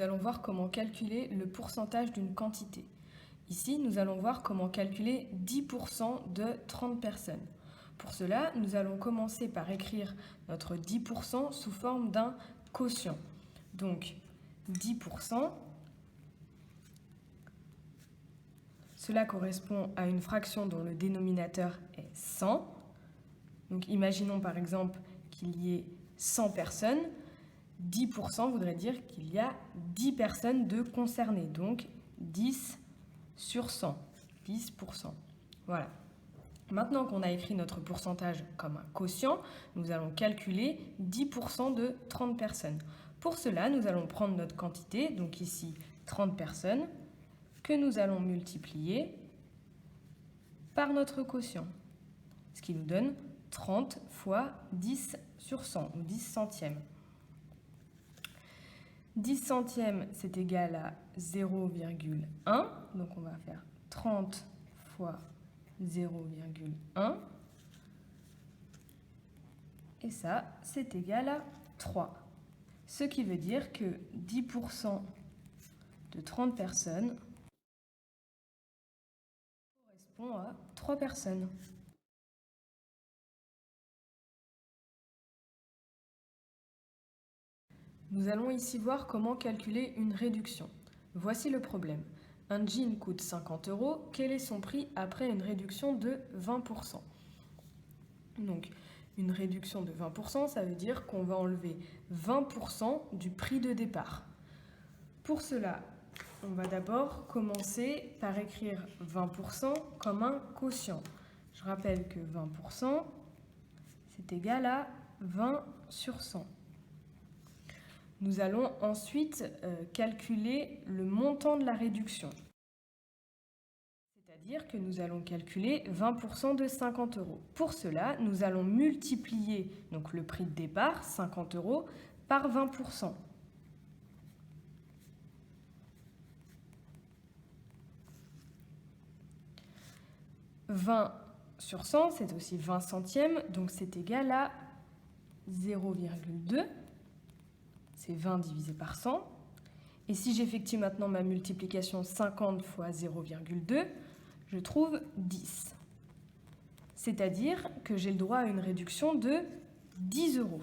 allons voir comment calculer le pourcentage d'une quantité. Ici, nous allons voir comment calculer 10% de 30 personnes. Pour cela, nous allons commencer par écrire notre 10% sous forme d'un quotient. Donc, 10%, cela correspond à une fraction dont le dénominateur est 100. Donc, imaginons par exemple qu'il y ait 100 personnes. 10% voudrait dire qu'il y a 10 personnes de concernées. Donc, 10 sur 100, 10%. Voilà. Maintenant qu'on a écrit notre pourcentage comme un quotient, nous allons calculer 10% de 30 personnes. Pour cela, nous allons prendre notre quantité, donc ici 30 personnes, que nous allons multiplier par notre quotient, ce qui nous donne 30 fois 10 sur 100, ou 10 centièmes. 10 centièmes, c'est égal à 0,1. Donc, on va faire 30 fois 0,1. Et ça, c'est égal à 3. Ce qui veut dire que 10% de 30 personnes correspond à 3 personnes. Nous allons ici voir comment calculer une réduction. Voici le problème. Un jean coûte 50 €. Quel est son prix après une réduction de 20%? Donc, une réduction de 20%, ça veut dire qu'on va enlever 20% du prix de départ. Pour cela, on va d'abord commencer par écrire 20% comme un quotient. Je rappelle que 20%, c'est égal à 20 sur 100. Nous allons ensuite calculer le montant de la réduction. C'est-à-dire que nous allons calculer 20% de 50 €. Pour cela, nous allons multiplier donc, le prix de départ, 50 €, par 20%. « 20 sur 100, c'est aussi 20 centièmes, donc c'est égal à 0,2. C'est 20 divisé par 100. Et si j'effectue maintenant ma multiplication 50 fois 0,2, je trouve 10. C'est-à-dire que j'ai le droit à une réduction de 10 €.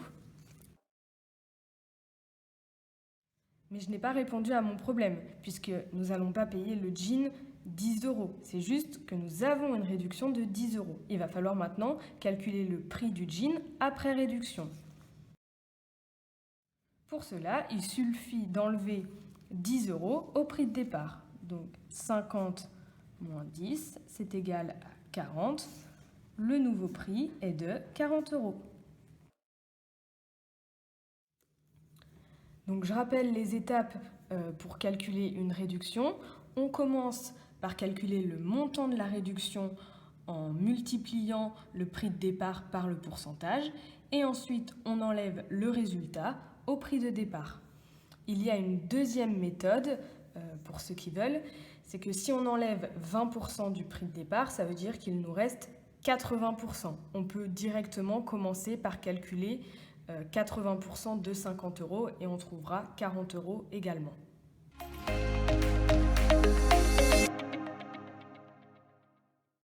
Mais je n'ai pas répondu à mon problème, puisque nous n'allons pas payer le jean 10 €. C'est juste que nous avons une réduction de 10 €. Il va falloir maintenant calculer le prix du jean après réduction. Pour cela, il suffit d'enlever 10 € au prix de départ. Donc 50 moins 10, c'est égal à 40. Le nouveau prix est de 40 €. Donc je rappelle les étapes pour calculer une réduction. On commence par calculer le montant de la réduction en multipliant le prix de départ par le pourcentage. Et ensuite, on enlève le résultat au prix de départ. Il y a une deuxième méthode, pour ceux qui veulent, c'est que si on enlève 20% du prix de départ, ça veut dire qu'il nous reste 80%. On peut directement commencer par calculer 80% de 50 € et on trouvera 40 € également.